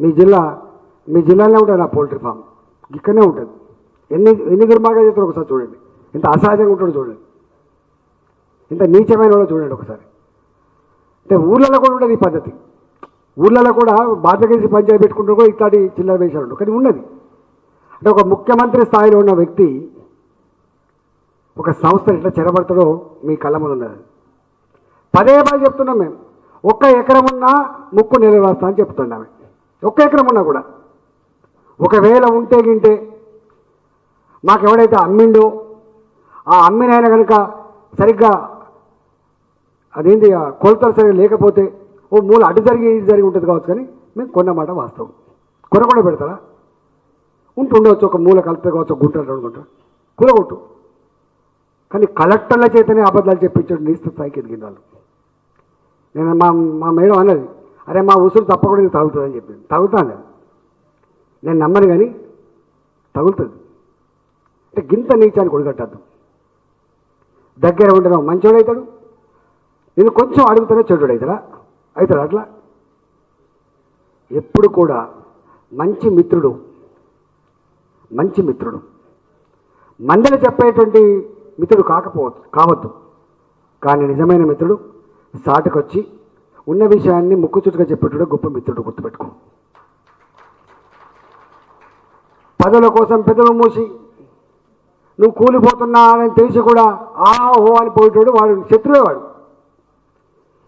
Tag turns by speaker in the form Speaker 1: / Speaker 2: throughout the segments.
Speaker 1: మీ జిల్లాలో ఉంటుంది నా పోల్ట్రీ ఫామ్, ఇక్కడనే ఉంటుంది. ఎన్ని దుర్మార్గాలు చేస్తారో ఒకసారి చూడండి, ఇంత అసహజంగా ఉంటాడో చూడండి, ఇంత నీచమైన వాడో చూడండి ఒకసారి. అంటే ఊర్లలో కూడా ఉండదు ఈ పద్ధతి. ఊర్లలో కూడా బాధ్యత పంచాయతీ పెట్టుకుంటూ కూడా ఇట్లాంటి చిల్లర వేషాలు కానీ ఉన్నది. అంటే ఒక ముఖ్యమంత్రి స్థాయిలో ఉన్న వ్యక్తి ఒక సంస్థ ఎట్లా చెరబడతాడో మీ కళ్ళ ముందు ఉన్నది. పదే చెప్తున్నాం మేము, 1 ఎకరం ఉన్నా ముక్కు నిలవేస్తా అని చెప్తున్నామే. 1 ఎకరం ఉన్నా కూడా ఒకవేళ ఉంటే గింటే మాకు ఎవడైతే అమ్మిండో ఆ అమ్మినైనా కనుక సరిగ్గా అదేంటి కొలతలు సరిగ్గా లేకపోతే ఓ మూల అటు జరిగి ఇటు జరిగి ఉంటుంది కావచ్చు, కానీ మేము కొన్నమాట వాస్తవం. కొనకుండా పెడతారా? ఉండవచ్చు, ఒక మూల కలిపితే కావచ్చు, గుంటలు 2 గుంటలు కూలగొట్టు. కానీ కలెక్టర్ల చేతనే అబద్ధాలు చెప్పించాడు నీస్త స్థాయికి ఎదిగిన వాళ్ళు. నేను మా మేడం అన్నది, అరే మా ఉసురు తప్పకుండా ఇది తగులుతుందని చెప్పింది. తగులుతాను నేను నమ్మను, కానీ తగులుతుంది. అంటే గింత నీచాన్ని కొడిగట్టద్దు. దగ్గర ఉండడం మంచోడు అవుతాడు, నేను కొంచెం అడుగుతానే చెడ్డోడు అవుతాడా? అట్లా ఎప్పుడు కూడా మంచి మిత్రుడు మందలు చెప్పేటువంటి మిత్రుడు కావద్దు. కానీ నిజమైన మిత్రుడు సాటుకొచ్చి ఉన్న విషయాన్ని ముక్కు చుట్టుగా చెప్పేటప్పుడు గొప్ప మిత్రుడు. గుర్తుపెట్టుకో. పదవుల కోసం పెదవులు మూసి నువ్వు కూలిపోతున్నా అని తెలిసి కూడా ఓ అని పోయేటోడు వాడు శత్రువే. వాడు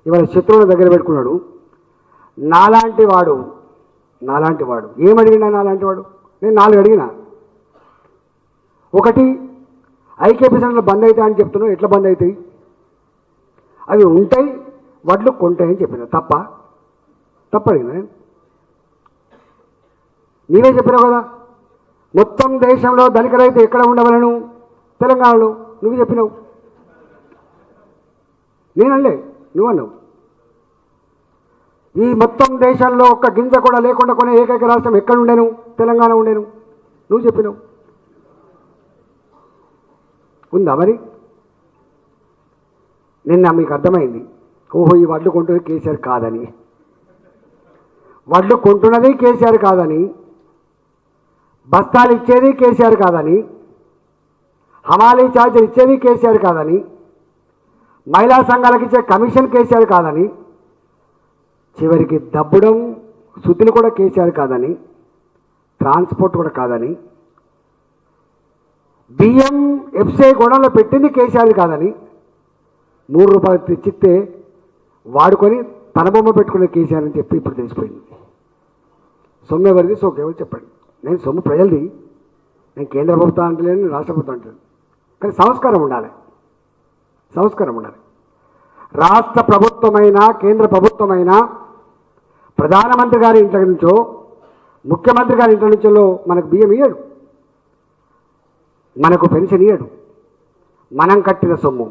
Speaker 1: ఇవాళ శత్రువుల దగ్గర పెట్టుకున్నాడు. నాలాంటి వాడు ఏమడిగినా నాలాంటి వాడు నేను 4 అడిగినా. ఒకటి, ఐకేపీ సెంటర్లు బంద్ అవుతాయి అని చెప్తున్నావు, ఎట్లా బంద్ అవుతాయి? అవి ఉంటాయి, వడ్లు కొంటాయని చెప్పిన. తప్పడిగినా? నీవే చెప్పినావు కదా, మొత్తం దేశంలో ధనిక రైతు ఎక్కడ ఉండవలను? తెలంగాణలో. నువ్వు చెప్పినావు, నేనలే, నువ్వు అన్నావు. ఈ మొత్తం దేశంలో ఒక్క గింజ కూడా లేకుండా కొనే ఏకైక రాష్ట్రం ఎక్కడ ఉండేను? తెలంగాణ ఉండేను. నువ్వు చెప్పినావు. ఉందా మరి? నిన్న మీకు అర్థమైంది, ఓహో ఈ వడ్లు కొంటున్నది కేసీఆర్ కాదని, వడ్లు కొంటున్నది కేసీఆర్ కాదని, బస్తాలు ఇచ్చేది కేసీఆర్ కాదని, హమాలీ ఛార్జీలు ఇచ్చేది కేసీఆర్ కాదని, మహిళా సంఘాలకు ఇచ్చే కమిషన్ కేసీఆర్ కాదని, చివరికి దబ్బుడం శుద్ధులు కూడా కేసీఆర్ కాదని, ట్రాన్స్పోర్ట్ కూడా కాదని, బియ్యం ఎఫ్సీఐ గొడవలో పెట్టింది కేసీఆర్ కాదని, 3 రూపాయలు తెచ్చిస్తే వాడుకొని తన బొమ్మ పెట్టుకునే కేసీఆర్ అని చెప్పి ఇప్పుడు తెలిసిపోయింది. సొమ్ము ఎవరిది, సోకెవరు చెప్పండి. నేను సొమ్ము ప్రజలది. నేను కేంద్ర ప్రభుత్వం అంటలేను, రాష్ట్ర ప్రభుత్వం అంటలేను. కానీ సంస్కారం ఉండాలి. రాష్ట్ర ప్రభుత్వమైనా కేంద్ర ప్రభుత్వమైనా ప్రధానమంత్రి గారి ఇంట్లో నుంచో ముఖ్యమంత్రి గారి ఇంట్లో నుంచో మనకు బియ్యం ఇయ్యడు, మనకు పెన్షన్ ఇయ్యడు. మనం కట్టిన సొమ్ము.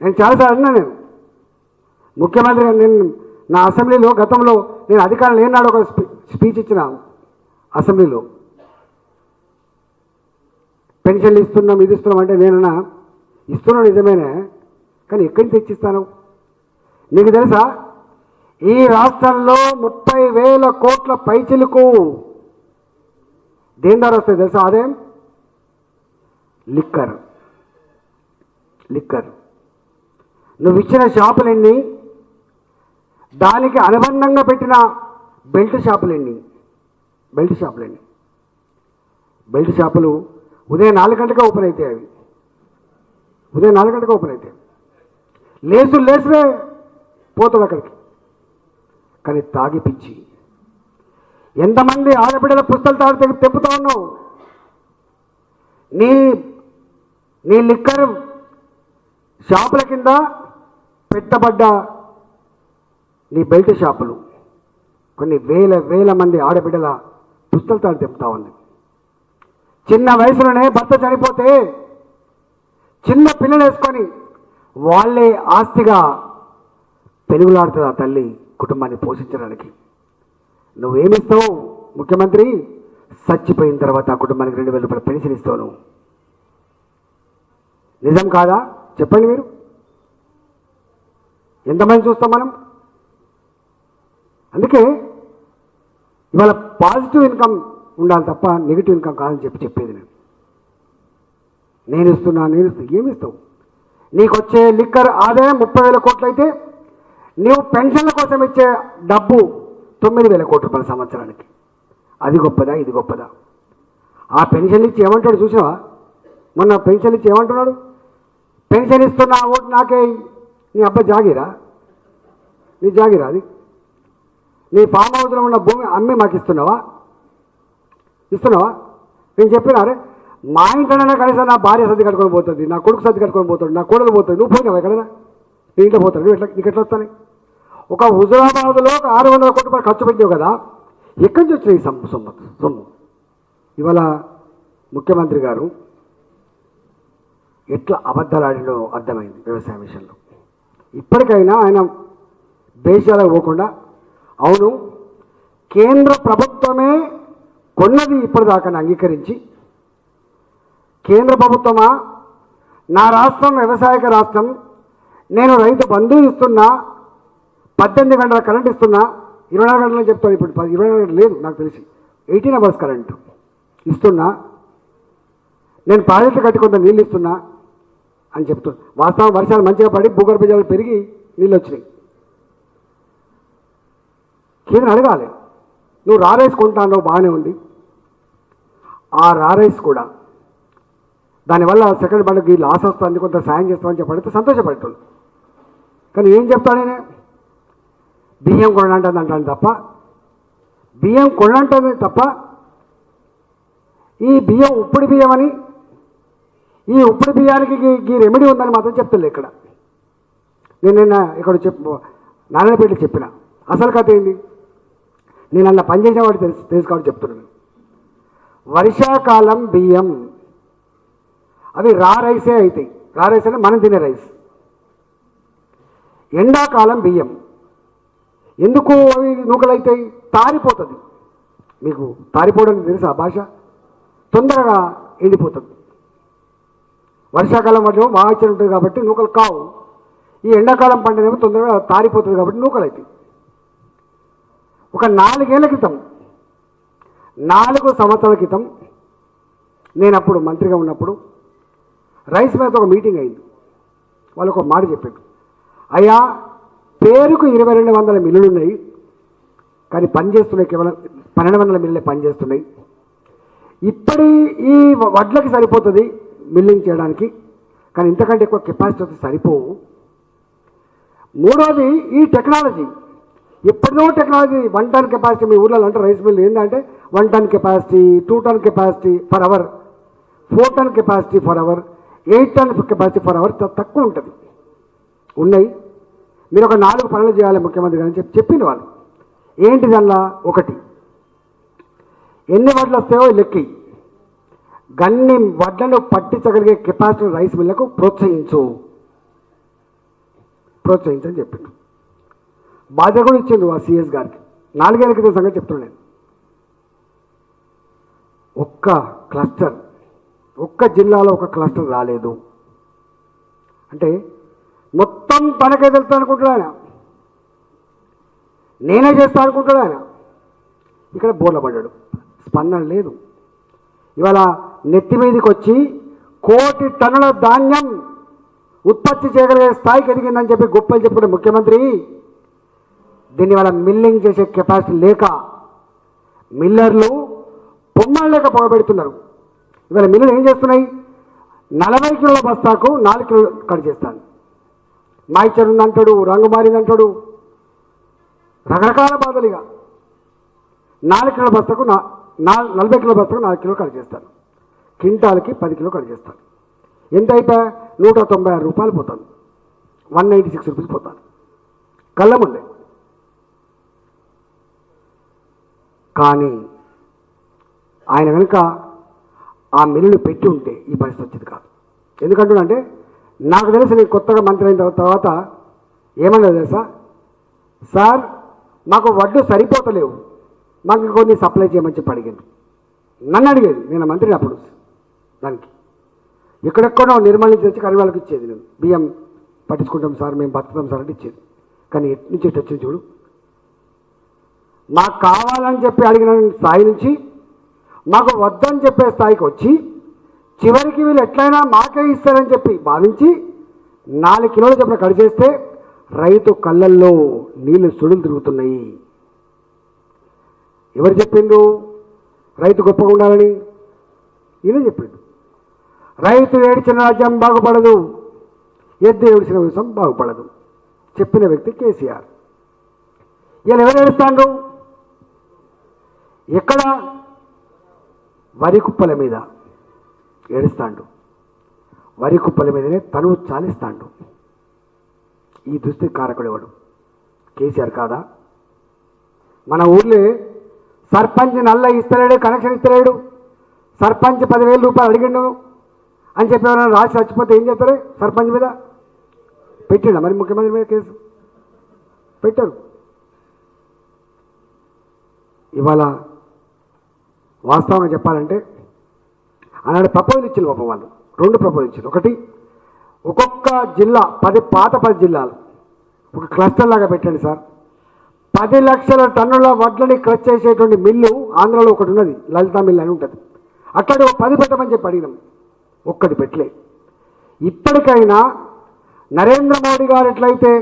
Speaker 1: నేను చాలాసార్లు అన్నా, నేను ముఖ్యమంత్రి నేను నా అసెంబ్లీలో గతంలో నేను అధికారం లేనాడు ఒక స్పీచ్ ఇచ్చిన అసెంబ్లీలో, పెన్షన్లు ఇస్తున్నాం ఇది ఇస్తున్నాం అంటే నేనన్నా ఇస్తున్నావు నిజమేనే, కానీ ఎక్కడి నుంచి తెచ్చిస్తాను? నీకు తెలుసా ఈ రాష్ట్రంలో 30,000 కోట్ల పైచిలకు దేని ద్వారా వస్తాయి తెలుసా? ఆదాయం లిక్కర్. నువ్వు ఇచ్చిన షాపులెన్ని, దానికి అనుబంధంగా పెట్టిన బెల్ట్ షాపులు ఉదయం 4 గంటలకు ఓపెన్ అవుతాయి. లేసులే పోతాడు అక్కడికి. కానీ తాగిపిచ్చి ఎంతమంది ఆడబిడ్డల పుస్తకాలు తాగి తెప్పుతా ఉన్నావు? నీ లిక్కర్ షాపుల కింద పెట్టబడ్డ నీ బెల్ట్ షాపులు కొన్ని వేల మంది ఆడబిడ్డల పుస్తకాలు తెప్పుతా ఉన్నాయి. చిన్న వయసులోనే భర్త చనిపోతే చిన్న పిల్లలు వేసుకొని వాళ్ళే ఆస్తిగా పెనుగులాడుతుంది ఆ తల్లి కుటుంబాన్ని పోషించడానికి. నువ్వేమిస్తావు ముఖ్యమంత్రి? చచ్చిపోయిన తర్వాత ఆ కుటుంబానికి 2,000 రూపాయల పెన్షన్ ఇస్తావు నువ్వు. నిజం కాదా చెప్పండి మీరు? ఎంతమంది చూస్తాం మనం? అందుకే ఇవాళ పాజిటివ్ ఇన్కమ్ ఉండాలి తప్ప నెగిటివ్ ఇన్కమ్ కాదని చెప్పేది నేను ఇస్తున్నా ఏమి ఇస్తావు? నీకు వచ్చే లిక్కర్ ఆదాయం 30,000 కోట్లు అయితే నీవు పెన్షన్ల కోసం ఇచ్చే డబ్బు 9,000 కోట్ల రూపాయల సంవత్సరానికి. అది గొప్పదా ఇది గొప్పదా? ఆ పెన్షన్ ఇచ్చి ఏమంటాడు చూసావా? మొన్న పెన్షన్ ఇచ్చి ఏమంటున్నాడు? పెన్షన్ ఇస్తున్నా ఓటు నాకే. నీ అబ్బా జాగిరా? నీ జాగిరా అది? నీ ఫామ్ హౌస్లో ఉన్న భూమి అమ్మి మాకు ఇస్తున్నావా? నేను చెప్పినారే మా ఇంట్లోనే కనీసం నా భార్య సర్ది కట్టుకొని పోతుంది, నా కొడుకు సర్ది కట్టుకొని పోతాడు, నా కోడలు పోతుంది. నువ్వు పోయినావు ఎక్కడైనా? నీ ఇంట్లో పోతాడు. నీకు ఎట్లా వస్తాయి? ఒక హుజురాబాద్లో ఒక 600 కోట్ల రూపాయలు ఖర్చు పెట్టావు కదా, ఎక్కడి నుంచి వచ్చినాయి సొమ్ము? ఇవాళ ముఖ్యమంత్రి గారు ఎట్లా అబద్ధాలు ఆడినో అర్థమైంది వ్యవసాయ విషయంలో. ఇప్పటికైనా ఆయన దేశాలకు పోకుండా అవును కేంద్ర ప్రభుత్వమే కొన్నది ఇప్పటిదాకా అంగీకరించి, కేంద్ర ప్రభుత్వమా నా రాష్ట్రం వ్యవసాయక రాష్ట్రం, నేను రైతు బంధు ఇస్తున్నా, 18 గంటల కరెంట్ ఇస్తున్నా, 24 గంటలు చెప్తాను. ఇప్పుడు 24 గంటలు లేదు నాకు తెలిసి, 18 అవర్స్ కరెంటు ఇస్తున్నా, నేను ప్రాజెక్టు కట్టి కొంత నీళ్ళు ఇస్తున్నా అని చెప్తున్నా. వాస్తవం వర్షాలు మంచిగా పడి భూగర్భ జలాలు పెరిగి నీళ్ళు వచ్చినాయి. కేంద్రం అడగాలి, నువ్వు రా రైస్ కొంటాను బాగానే ఉంది, ఆ రా రైస్ కూడా దానివల్ల సెకండ్ పండుగ లాస్ వస్తుంది, కొంత సాయం చేస్తామని చెప్పడితే సంతోషపడతాడు. కానీ ఏం చెప్తాడు ఆయన? బియ్యం కొనంటుంది అంటాను తప్ప, బియ్యం కొనంటుంది తప్ప ఈ బియ్యం ఉప్పుడు బియ్యం అని, ఈ ఉప్పుడు బియ్యానికి ఈ రెమెడీ ఉందని మాత్రం చెప్తలే ఇక్కడ. నేను నిన్న ఇక్కడ నారాయణపేటలో చెప్పిన అసలు కథ ఏంది, నేను అలా పనిచేసిన వాడు తెలుసు కాబట్టి చెప్తున్నాను. వర్షాకాలం బియ్యం అవి రా రైసే అవుతాయి. రా రైస్ అంటే మనం తినే రైస్. ఎండాకాలం బియ్యం ఎందుకు అవి నూకలైతాయి? తారిపోతుంది. మీకు తారిపోవడం తెలుసా భాష? తొందరగా ఎండిపోతుంది. వర్షాకాలం వాటిలో వాచన ఉంటుంది కాబట్టి నూకలు కావు. ఈ ఎండాకాలం పంటనేమో తొందరగా తారిపోతుంది కాబట్టి నూకలు అవుతాయి. ఒక 4 ఏళ్ల క్రితం, 4 సంవత్సరాల క్రితం నేను అప్పుడు మంత్రిగా ఉన్నప్పుడు రైస్ మీద ఒక మీటింగ్ అయింది. వాళ్ళు ఒక మాట చెప్పారు, అయ్యా పేరుకు 2200 మిల్లులు ఉన్నాయి, కానీ పనిచేస్తున్నాయి కేవలం 1200 మిల్లులే పనిచేస్తున్నాయి. ఇప్పటి ఈ వడ్లకి సరిపోతుంది మిల్లింగ్ చేయడానికి, కానీ ఇంతకంటే ఎక్కువ కెపాసిటీ వస్తే సరిపోవు. మూడోది ఈ టెక్నాలజీ, ఎప్పటిదో టెక్నాలజీ. 1 టన్ కెపాసిటీ మీ ఊళ్ళలో అంటే రైస్ మిల్ ఏంటంటే 1 ton capacity, 2 ton capacity for hour, 4 ton capacity for hour, 8 ton capacity for hour తక్కువ ఉంటుంది. ఉన్నాయి. మీరు ఒక 4 పనులు చేయాలి ముఖ్యమంత్రి గారు అని చెప్పింది వాళ్ళు. ఏంటిదల్లా? ఒకటి, ఎన్ని వడ్లు వస్తాయో లెక్కి, గన్ని వడ్లను పట్టించగలిగే కెపాసిటీ రైస్ మిల్లకు ప్రోత్సహించని చెప్పిండు. బాధ్యత కూడా ఇచ్చిండు ఆ సిఎస్ గారికి. 4 ఏళ్ల క్రితం సంగతి చెప్తున్నాను నేను. ఒక్క క్లస్టర్, ఒక్క జిల్లాలో ఒక క్లస్టర్ రాలేదు అంటే మొత్తం తనకే తెలుస్తా అనుకుంటాడు ఆయన, నేనే చేస్తా అనుకుంటాడు ఆయన. ఇక్కడ బోర్ల పడ్డాడు, స్పందన లేదు. ఇవాళ నెత్తి మీదకి వచ్చి 1 కోటి టన్నుల ధాన్యం ఉత్పత్తి చేయగలిగే స్థాయికి ఎదిగిందని చెప్పి గొప్పలు చెప్పుకునే ముఖ్యమంత్రి దీన్ని వాళ్ళ మిల్లింగ్ చేసే కెపాసిటీ లేక మిల్లర్లు పొమ్మలు లేక పొగబెడుతున్నారు. ఇవాళ మిల్లులు ఏం చేస్తున్నాయి? 40 కిలోల బస్తాకు 4 కిలోలు కట్ చేస్తాను. మాయిచర్ ఉందంటాడు, రంగు మారిందంటాడు, రకరకాల బాధలుగా 4 కిలోల బస్తాకు 40 కిలోల బస్తాకు 4 కిలోలు కట్ చేస్తాను. క్వింటాల్కి 10 కిలో కట్ చేస్తాను. ఎంత అయిపోయా? 196 రూపాయలు పోతాను, 196 రూపీస్ పోతాను కళ్ళ ముందే. కానీ ఆయన కనుక ఆ మిల్లులు పెట్టి ఉంటే ఈ పరిస్థితి వచ్చేది కాదు. ఎందుకంటే నాకు తెలిసి నేను కొత్తగా మంత్రి అయిన తర్వాత ఏమన్నది తెలుసా? సార్ మాకు వడ్లు సరిపోతలేవు, మాకు కొన్ని సప్లై చేయమని చెప్పి అడిగాను. నన్ను అడిగేది, నేను మంత్రిని అప్పుడు. దానికి ఎక్కడెక్కడో నిర్మల్ నుంచి వచ్చి కరివాళ్ళకి ఇచ్చేది. నేను బియ్యం పట్టించుకుంటాం సార్, మేము బతుకుతాం సార్ అంటే ఇచ్చేది. కానీ ఎటు నుంచి ఎటు వచ్చింది చూడు. మాకు కావాలని చెప్పి అడిగిన స్థాయి నుంచి మాకు వద్దని చెప్పే స్థాయికి వచ్చి చివరికి వీళ్ళు ఎట్లయినా మాకే ఇస్తారని చెప్పి భావించి 4 కిలోలు చెప్పిన కట్ చేస్తే రైతు కళ్ళల్లో నీళ్లు సుడులు తిరుగుతున్నాయి. ఎవరు చెప్పిండు రైతు గొప్పగా ఉండాలని? ఈయన చెప్పిండు. రైతు ఏడ్చిన రాజ్యం బాగుపడదు, ఎద్దు ఏడ్చిన విషయం బాగుపడదు చెప్పిన వ్యక్తి కేసీఆర్. వీళ్ళు ఎవరు ఏడుస్తాండు? ఎక్కడ? వరి కుప్పల మీద ఏడుస్తాండు. వరి కుప్పల మీదనే తను చాలిస్తాండు. ఈ దుస్థితి కారకుడు ఎవడు? కేసీఆర్ కాదా? మన ఊర్లో సర్పంచ్ నల్ల ఇస్తలేడు, కనెక్షన్ ఇస్తలేడు, సర్పంచ్ 10,000 రూపాయలు అడిగిండు అని చెప్పి ఎవరైనా రాసి చచ్చిపోతే ఏం చేస్తారు? సర్పంచ్ మీద పెట్టిండ మరి ముఖ్యమంత్రి మీద కేసు పెట్టారు. ఇవాళ వాస్తవంగా చెప్పాలంటే ఆనాడు ప్రపోజల్ ఇచ్చిన పాపం వాళ్ళు 2 ప్రపోజల్ ఇచ్చారు. ఒకటి, ఒక్కొక్క జిల్లా 10 జిల్లాలు ఒక క్లస్టర్ లాగా పెట్టండి సార్. 10 లక్షల టన్నుల వడ్లని క్రష్ చేసేటువంటి మిల్లు ఆంధ్రాలో ఒకటి ఉన్నది, లలిత మిల్లు అని ఉంటుంది. అక్కడ 10 పెట్టమని చెప్పి అడిగినాం, ఒక్కటి పెట్టలే. ఇప్పటికైనా నరేంద్ర మోడీ గారు ఎట్లయితే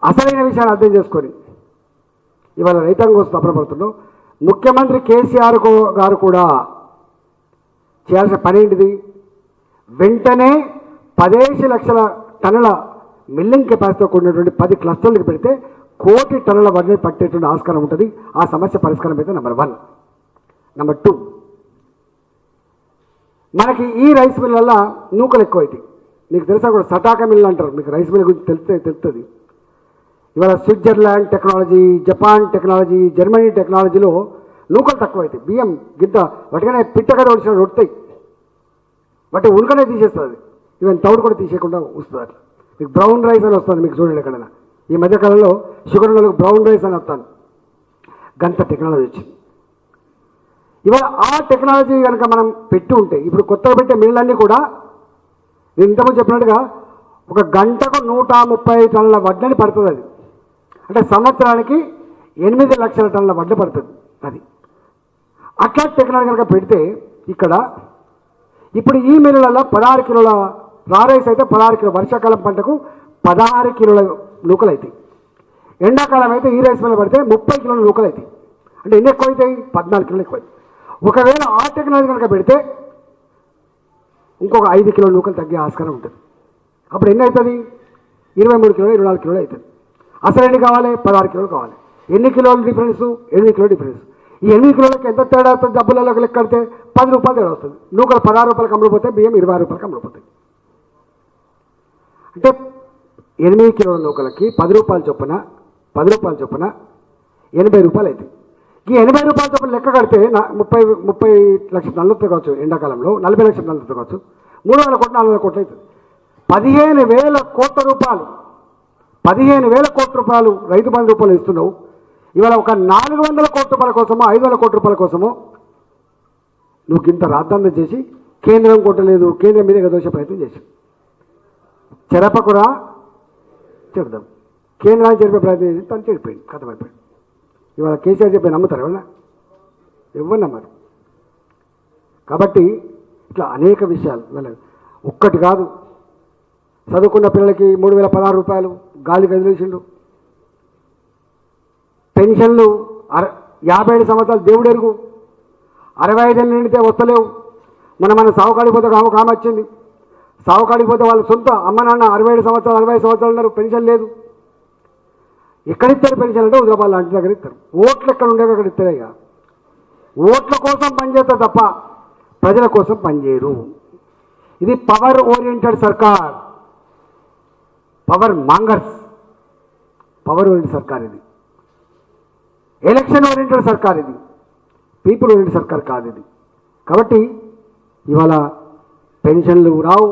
Speaker 1: అసలైన విషయాన్ని అర్థం చేసుకొని ఇవాళ రైతాంగం కోసం తప్పపడుతుండో, ముఖ్యమంత్రి కేసీఆర్ గారు కూడా చేయాల్సిన పని ఏంటిది? వెంటనే 15 లక్షల టన్నుల మిల్లింగ్ కెపాసిటీతో కూడినటువంటి 10 క్లస్టర్లకు పెడితే 1 కోటి టన్నుల వడ్డీ పట్టేటువంటి ఆస్కారం ఉంటుంది. ఆ సమస్య పరిష్కారం అయితే నెంబర్ 1. నెంబర్ 2, మనకి ఈ రైస్ మిల్ వల్ల నూకలు ఎక్కువైతాయి. మీకు తెలుసా కూడా, సటాకా మిల్ అంటారు. మీకు రైస్ మిల్ గురించి తెలుస్తుంది. ఇవాళ Switzerland technology, Japan technology, Germany టెక్నాలజీలో నూకలు తక్కువైతాయి. బియ్యం గింత వాటికనే పిట్టగా ఒడిచిన రొడతాయి, వాటి ఉనకనే తీసేస్తుంది. ఈవెన్ తౌడు కూడా తీసేయకుండా వస్తుంది. అట్లా మీకు బ్రౌన్ రైస్ అని వస్తుంది. మీకు చూడండి ఎక్కడైనా ఈ మధ్యకాలంలో షుగర్ వాళ్ళకి బ్రౌన్ రైస్ అని వస్తాను. గంత టెక్నాలజీ వచ్చింది. ఇవాళ ఆ టెక్నాలజీ కనుక మనం పెట్టి ఉంటే, ఇప్పుడు కొత్తగా పెట్టే మిల్లన్నీ కూడా నేను ఇంతకుముందు చెప్పినట్టుగా ఒక గంటకు 130 టన్నుల వడ్లని పడుతుంది. అది అంటే సంవత్సరానికి 8 లక్షల టన్నుల వడ్డ పడుతుంది. అది అట్లా టెక్నాలజీ కనుక పెడితే ఇక్కడ ఇప్పుడు ఈ మిల్లులలో 16 కిలోల రా రైస్ అయితే 16 కిలో, వర్షాకాలం పంటకు 16 కిలోల నూకలు అవుతాయి. ఎండాకాలం అయితే ఈ రైస్ మిల్లు పడితే 30 కిలోల నూకలు అవుతాయి. అంటే ఎన్ని ఎక్కువ అవుతాయి? 14 కిలోలు ఎక్కువ అవుతాయి. ఒకవేళ ఆ టెక్నాలజీ కనుక పెడితే ఇంకొక 5 కిలోల నూకలు తగ్గే ఆస్కారం ఉంటుంది. అప్పుడు ఎన్ని అవుతుంది? 23 కిలోలు, 24 కిలోలు అవుతుంది. అసలు ఎన్ని కావాలి? 16 కిలోలు కావాలి. ఎన్ని కిలోలు డిఫరెన్స్? 8 కిలోల డిఫరెన్స్. ఈ 8 కిలోలకి ఎంత తేడా వస్తుంది? డబ్బులలో లెక్క కడితే 10 రూపాయలు తేడా వస్తుంది. నూకలు 16 రూపాయలకు అమ్ముడుపోతే బియ్యం 26 రూపాయలకు అమ్ముడుపోతాయి. అంటే 8 కిలోల నూకలకి 10 రూపాయల చొప్పున 80 రూపాయలు అవుతాయి. ఈ 80 రూపాయల చొప్పున లెక్క కడితే 30 లక్షల టన్నులతో కావచ్చు, ఎండాకాలంలో 40 లక్షల టన్నులతో కావచ్చు, 3,000 కోట్లు 4,000 కోట్లు అవుతుంది. 15,000 కోట్ల రూపాయలు 15,000 కోట్ల రూపాయలు రైతు బంధు రూపాయలు ఇస్తున్నావు. ఇవాళ ఒక 400 కోట్ల రూపాయల కోసమో 500 కోట్ల రూపాయల కోసమో నువ్వు ఇంత రాద్ధాంతం చేసి కేంద్రం కొట్టలేదు, కేంద్రం మీద దోష ప్రయత్నం చేసి చెరపకురా చెప్దాం. కేంద్రాన్ని చెరిపే ప్రయత్నం చేసి తను చెడిపోయింది, కథమైపోయింది. ఇవాళ కేసీఆర్ చెప్పి నమ్ముతారు ఎవరన్నా? ఎవరు నమ్మరు. కాబట్టి ఇట్లా అనేక విషయాలు ఇవాళ ఒక్కటి కాదు. చదువుకున్న పిల్లలకి 3,016 రూపాయలు గాలి కదిలేసిండు. పెన్షన్లు 57 సంవత్సరాలు దేవుడు ఎరుగు, 65 ఏళ్ళు నిండితే వస్తలేవు. మన సావుకాడిపోతే ఆమె వచ్చింది. సావుకాడిపోతే వాళ్ళ సొంత అమ్మ నాన్న 67 సంవత్సరాలు 60 సంవత్సరాలు ఉన్నారు, పెన్షన్ లేదు. ఎక్కడిస్తారు పెన్షన్ అంటే హుజరాబాద్ లాంటి దగ్గర ఇస్తారు. ఓట్లు ఎక్కడ ఉండేవి అక్కడ ఇస్తారే. ఇక ఓట్ల కోసం పనిచేస్తారు తప్ప ప్రజల కోసం పనిచేయరు. ఇది పవర్ ఓరియంటెడ్ సర్కార్, పవర్ మాంగర్స్, పవర్ ఓరియంటెడ్ సర్కార్ ఇది. ఎలక్షన్ ఓరియంటెడ్ సర్కార్ ఇది, పీపుల్ ఓరియంటెడ్ సర్కార్ కాదు ఇది. కాబట్టి ఇవాళ పెన్షన్లు రావు,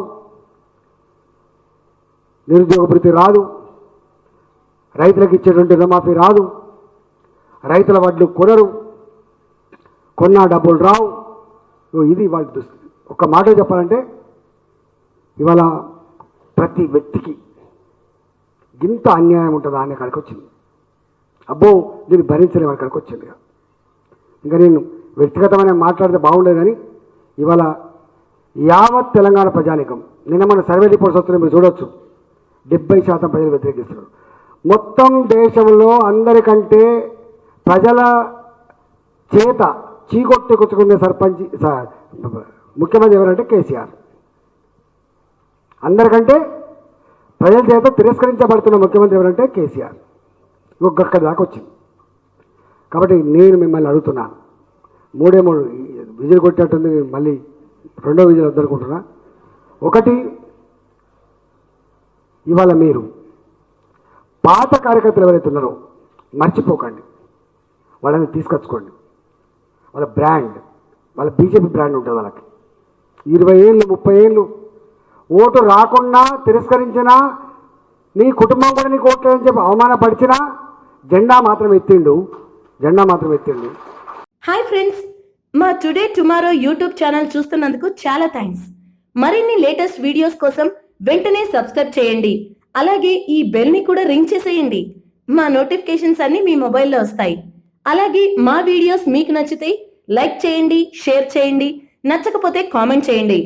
Speaker 1: నిరుద్యోగ భృతి రాదు, రైతులకు ఇచ్చేటువంటి రుణమాఫీ రాదు, రైతుల వడ్లు కొనరు, కొన్నా డబ్బులు రావు. ఇది వాళ్ళ దుస్థితి. ఒక మాట చెప్పాలంటే ఇవాళ ప్రతి వ్యక్తికి ఇంత అన్యాయం ఉంటుందా అనే కాడికి వచ్చింది. అబ్బో దీన్ని భరించలేము అక్కడికి వచ్చింది. ఇంకా నేను వ్యక్తిగతమైన మాట్లాడితే బాగుండేది కానీ ఇవాళ యావత్ తెలంగాణ ప్రజానికం నిన్న మన సర్వే రిపోర్ట్స్ వస్తున్నాయి, మీరు చూడొచ్చు. 70% ప్రజలు వ్యతిరేకిస్తున్నారు. మొత్తం దేశంలో అందరికంటే ప్రజల చేత చీకొట్టుకునే ముఖ్యమంత్రి ఎవరంటే కేసీఆర్. అందరికంటే ప్రజల చేత తిరస్కరించబడుతున్న ముఖ్యమంత్రి ఎవరంటే కేసీఆర్. ఒక్కడి దాకా వచ్చింది. కాబట్టి నేను మిమ్మల్ని అడుగుతున్నాను, 3 విజులు కొట్టినట్టుంది, మళ్ళీ 2వ విజులు వద్దనుకుంటున్నా. ఒకటి, ఇవాళ మీరు పాత కార్యకర్తలు ఎవరైతే ఉన్నారో మర్చిపోకండి, వాళ్ళని తీసుకొచ్చుకోండి. వాళ్ళ బ్రాండ్, వాళ్ళ బీజేపీ బ్రాండ్ ఉంటుంది వాళ్ళకి. 20 ఏళ్ళు 30 ఏళ్ళు ఓటు రాకుండా తిరస్కరించినా, నీ కుటుంబం కూడా నీకు ఓట్లేదని చెప్పి అవమానపరిచినా జెండా మాత్రం ఎత్తిండు.
Speaker 2: హాయ్ ఫ్రెండ్స్, మా టుడే టుమారో యూట్యూబ్ ఛానల్ చూస్తున్నందుకు చాలా థ్యాంక్స్. మరిన్ని లేటెస్ట్ వీడియోస్ కోసం వెంటనే సబ్స్క్రైబ్ చేయండి. అలాగే ఈ బెల్ ని కూడా రింగ్ చేసేయండి. మా నోటిఫికేషన్స్ అన్ని మీ మొబైల్లో వస్తాయి. అలాగే మా వీడియోస్ మీకు నచ్చితే లైక్ చేయండి, షేర్ చేయండి, నచ్చకపోతే కామెంట్ చేయండి.